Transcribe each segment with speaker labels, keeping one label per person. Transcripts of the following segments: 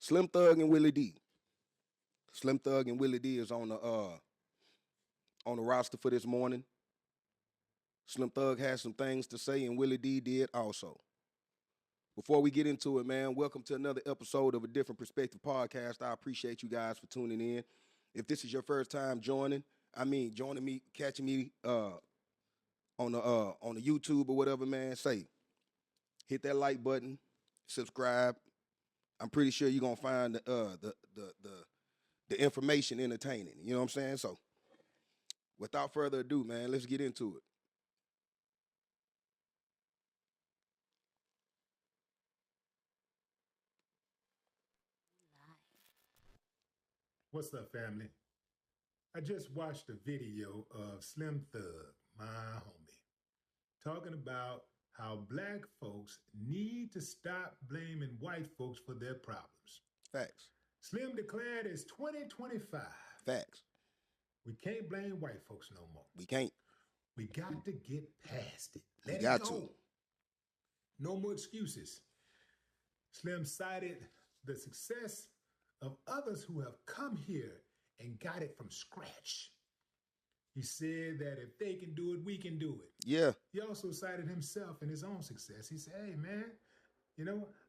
Speaker 1: Slim Thug and Willie D. Slim Thug and Willie D is on the roster for this morning. Slim Thug has some things to say, and Willie D did also. Before we get into it, man, welcome to another episode of A Different Perspective podcast. I appreciate you guys for tuning in. If this is your first time joining me, catching me on the YouTube or whatever, man, hit that like button, subscribe. I'm pretty sure you're gonna find the information entertaining. You know what I'm saying? So, without further ado, man, let's get into it.
Speaker 2: What's up, family? I just watched a video of Slim Thug, my homie, talking about how black folks need to stop blaming white folks for their problems.
Speaker 1: Facts.
Speaker 2: Slim declared it's 2025.
Speaker 1: Facts.
Speaker 2: We can't blame white folks no more.
Speaker 1: We can't.
Speaker 2: We got to get past it. Let
Speaker 1: We got
Speaker 2: it go.
Speaker 1: to.
Speaker 2: No more excuses. Slim cited the success of others who have come here and got it from scratch. He said that if they can do it, we can do it.
Speaker 1: Yeah.
Speaker 2: He also cited himself and his own success. He said, hey, man,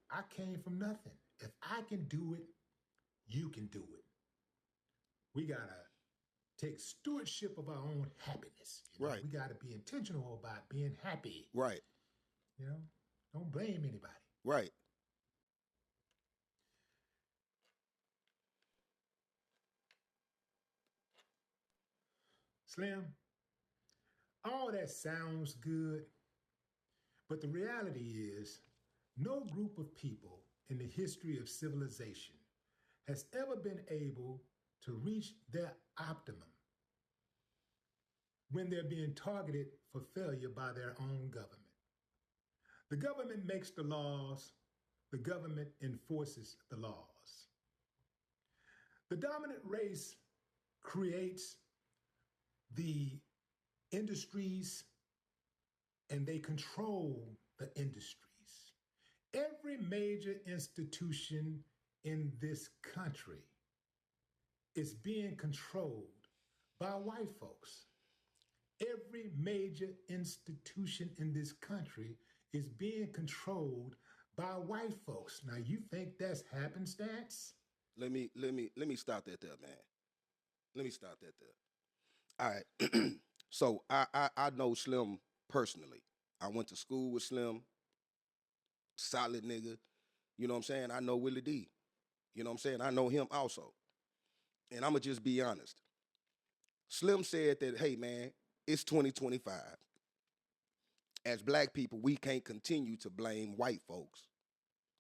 Speaker 2: I came from nothing. If I can do it, you can do it. We got to take stewardship of our own happiness.
Speaker 1: Right.
Speaker 2: We got to be intentional about being happy.
Speaker 1: Right.
Speaker 2: Don't blame anybody.
Speaker 1: Right.
Speaker 2: Slim, all that sounds good, but the reality is no group of people in the history of civilization has ever been able to reach their optimum when they're being targeted for failure by their own government. The government makes the laws, the government enforces the laws. The dominant race creates the industries and they control the industries. Every major institution in this country is being controlled by white folks. Every major institution in this country is being controlled by white folks. Now, you think that's happenstance?
Speaker 1: Let me stop that there, man. Let me stop that there. All right. So I know Slim personally. I went to school with Slim. Solid nigga. You know what I'm saying? I know Willie D. You know what I'm saying? I know him also. And I'm going to just be honest. Slim said that, hey, man, it's 2025. As black people, we can't continue to blame white folks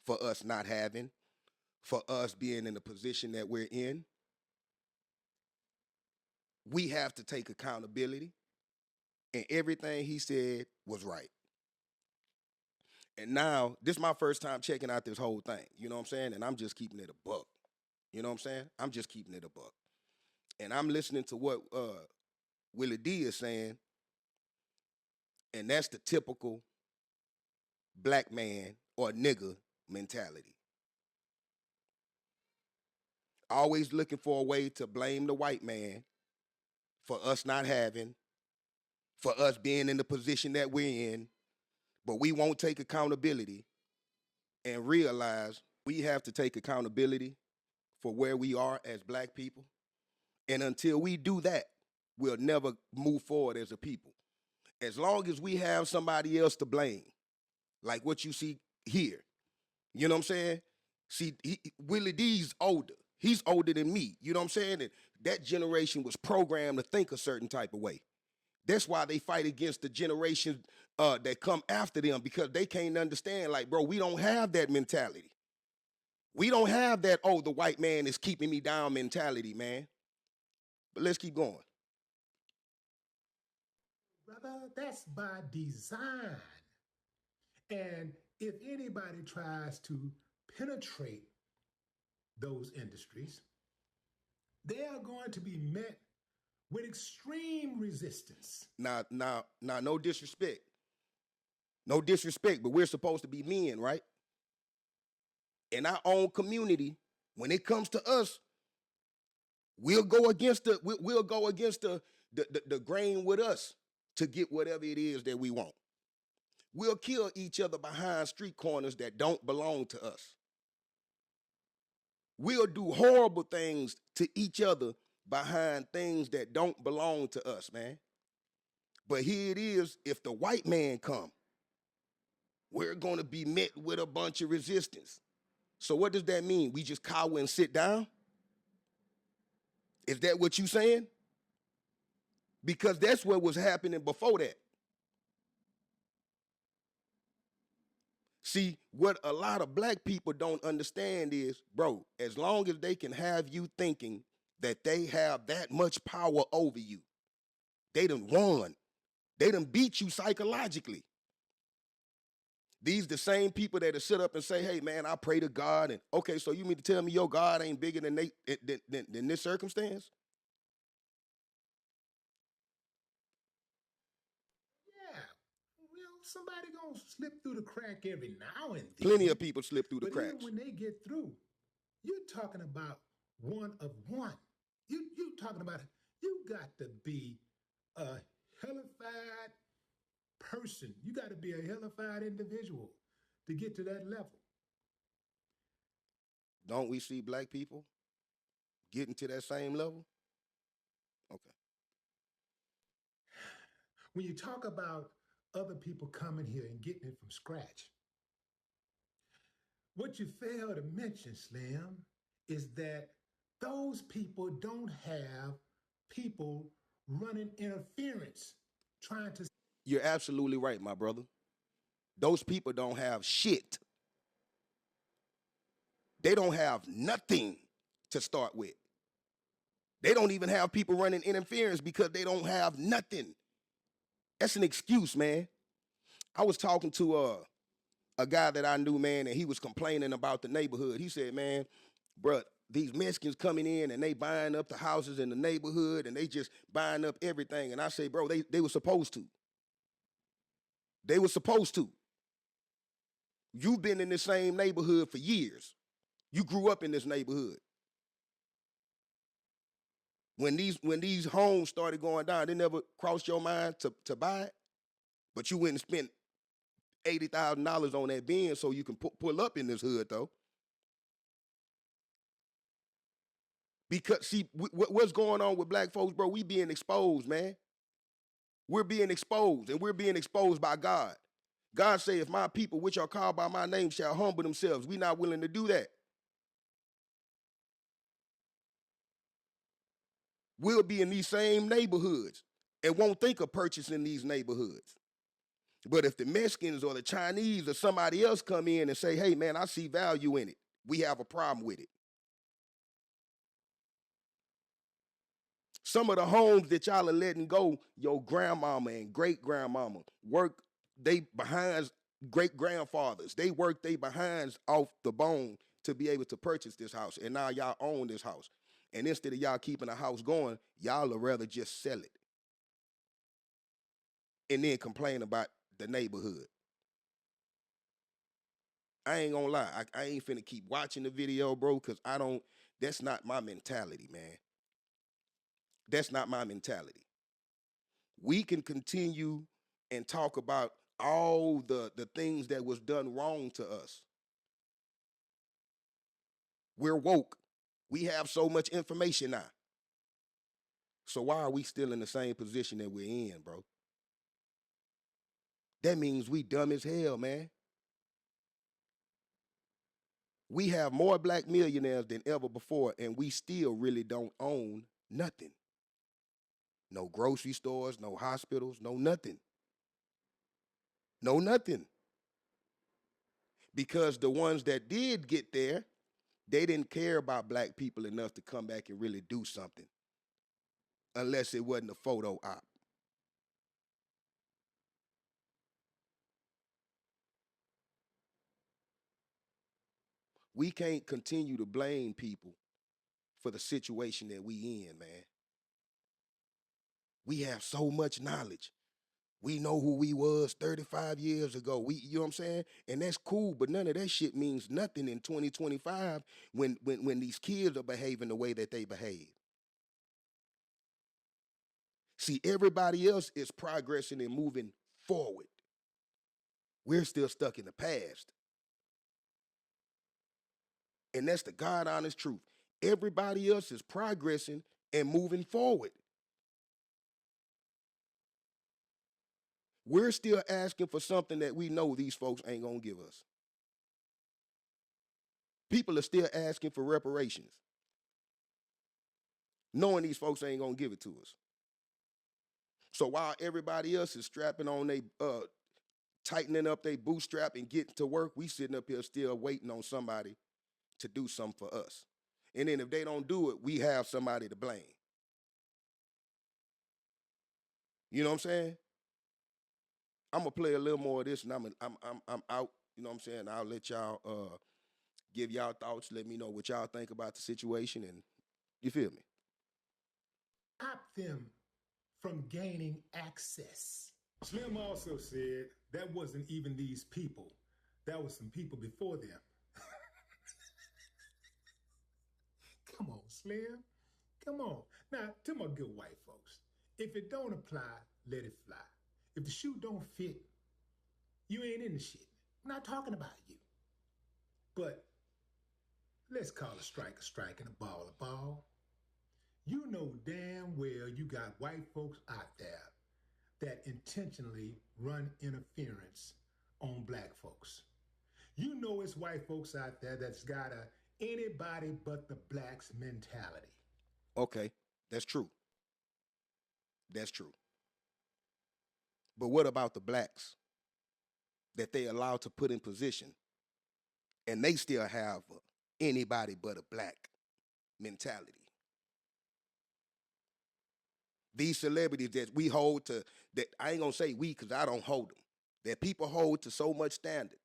Speaker 1: for us not having, for us being in the position that we're in. We have to take accountability, and everything he said was right. And now, this is my first time checking out this whole thing, you know what I'm saying? And I'm just keeping it a buck. You know what I'm saying? I'm just keeping it a buck. And I'm listening to what Willie D is saying, and that's the typical black man or nigga mentality. Always looking for a way to blame the white man for us not having, for us being in the position that we're in, but we won't take accountability and realize we have to take accountability for where we are as black people. And until we do that, we'll never move forward as a people. As long as we have somebody else to blame, like what you see here, you know what I'm saying? See, Willie D's older. He's older than me, you know what I'm saying? And that generation was programmed to think a certain type of way. That's why they fight against the generation that come after them, because they can't understand, like, bro, we don't have that mentality. We don't have that, oh, the white man is keeping me down mentality, man. But let's keep going.
Speaker 2: Brother, that's by design. And if anybody tries to penetrate those industries, they are going to be met with extreme resistance.
Speaker 1: Now, no disrespect. No disrespect, but we're supposed to be men, right? In our own community, When it comes to us, we'll go against the grain with us to get whatever it is that we want. We'll kill each other behind street corners that don't belong to us. We'll do horrible things to each other behind things that don't belong to us, man. But here it is, if the white man come, we're going to be met with a bunch of resistance. So what does that mean? We just cower and sit down? Is that what you saying? Because that's what was happening before that. See, what a lot of black people don't understand is, bro, as long as they can have you thinking that they have that much power over you, they done won. They done beat you psychologically. These the same people that sit up and say, hey, man, I pray to God. And okay, so you mean to tell me your God ain't bigger than this circumstance?
Speaker 2: Yeah. Well, somebody gonna slip through the crack every now and then.
Speaker 1: Plenty of people slip through the cracks.
Speaker 2: Even when they get through, you're talking about one of one. You talking about you got to be a hellified person. You got to be a hellified individual to get to that level.
Speaker 1: Don't we see black people getting to that same level? Okay.
Speaker 2: When you talk about other people coming here and getting it from scratch, what you fail to mention, Slim, is that those people don't have people running interference, trying to.
Speaker 1: You're absolutely right, my brother. Those people don't have shit. They don't have nothing to start with. They don't even have people running interference because they don't have nothing. That's an excuse, man. I was talking to a guy that I knew, man, and he was complaining about the neighborhood. He said, man, bruh, these Mexicans coming in and they buying up the houses in the neighborhood and they just buying up everything. And I say, bro, they were supposed to. They were supposed to. You've been in the same neighborhood for years. You grew up in this neighborhood. When these homes started going down, they never crossed your mind to buy it, but you went and spent $80,000 on that Benz so you can pull up in this hood, though. Because, see, what's going on with black folks, bro? We being exposed, man. We're being exposed, and we're being exposed by God. God say, if my people, which are called by my name, shall humble themselves, we're not willing to do that. We'll be in these same neighborhoods and won't think of purchasing these neighborhoods. But if the Mexicans or the Chinese or somebody else come in and say, hey, man, I see value in it, we have a problem with it. Some of the homes that y'all are letting go, your grandmama and great-grandmama work they behinds, great-grandfathers, they work they behinds off the bone to be able to purchase this house. And now y'all own this house. And instead of y'all keeping the house going, y'all would rather just sell it. And then complain about the neighborhood. I ain't gonna lie. I ain't finna keep watching the video, bro, because that's not my mentality, man. That's not my mentality. We can continue and talk about all the things that was done wrong to us. We're woke. We have so much information now. So why are we still in the same position that we're in, bro? That means we dumb as hell, man. We have more black millionaires than ever before, and we still really don't own nothing. No grocery stores, no hospitals, no nothing. No nothing. Because the ones that did get there, they didn't care about black people enough to come back and really do something. Unless it wasn't a photo op. We can't continue to blame people for the situation that we in, man. We have so much knowledge. We know who we was 35 years ago. You know what I'm saying? And that's cool, but none of that shit means nothing in 2025 when these kids are behaving the way that they behave. See, everybody else is progressing and moving forward. We're still stuck in the past. And that's the God honest truth. Everybody else is progressing and moving forward. We're still asking for something that we know these folks ain't gonna give us. People are still asking for reparations, knowing these folks ain't gonna give it to us. So while everybody else is strapping on they tightening up their bootstrap and getting to work, we sitting up here still waiting on somebody to do something for us. And then if they don't do it, we have somebody to blame. You know what I'm saying? I'm gonna play a little more of this, and I'm out. You know what I'm saying? I'll let y'all give y'all thoughts. Let me know what y'all think about the situation, and you feel me?
Speaker 2: Stop them from gaining access. Slim also said that wasn't even these people. That was some people before them. Come on, Slim. Come on. Now, to my good white folks, if it don't apply, let it fly. If the shoe don't fit, you ain't in the shit. I'm not talking about you. But let's call a strike and a ball. You know damn well you got white folks out there that intentionally run interference on black folks. You know it's white folks out there that's got a anybody but the blacks mentality.
Speaker 1: Okay, that's true. That's true. But what about the blacks that they allowed to put in position, and they still have anybody but a black mentality? These celebrities that we hold to, that I ain't gonna say we because I don't hold them, that people hold to so much standard.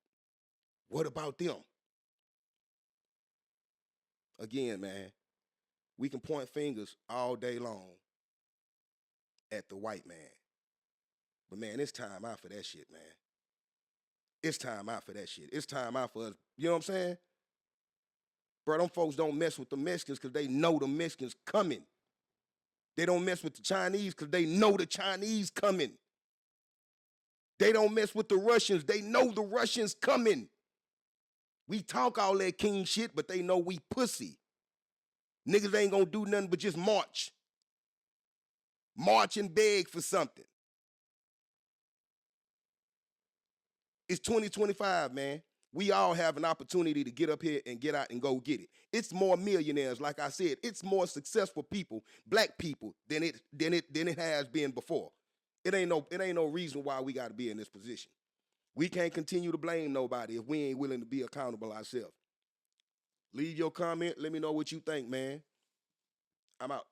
Speaker 1: What about them? Again, man, we can point fingers all day long at the white man. But man, it's time out for that shit, man. It's time out for that shit. It's time out for us. You know what I'm saying? Bro, them folks don't mess with the Mexicans because they know the Mexicans coming. They don't mess with the Chinese because they know the Chinese coming. They don't mess with the Russians. They know the Russians coming. We talk all that king shit, but they know we pussy. Niggas ain't gonna do nothing but just march. March and beg for something. It's 2025, man. We all have an opportunity to get up here and get out and go get it. It's more millionaires, like I said. It's more successful people, black people, than it has been before. It ain't no reason why we got to be in this position. We can't continue to blame nobody if we ain't willing to be accountable ourselves. Leave your comment. Let me know what you think, man. I'm out.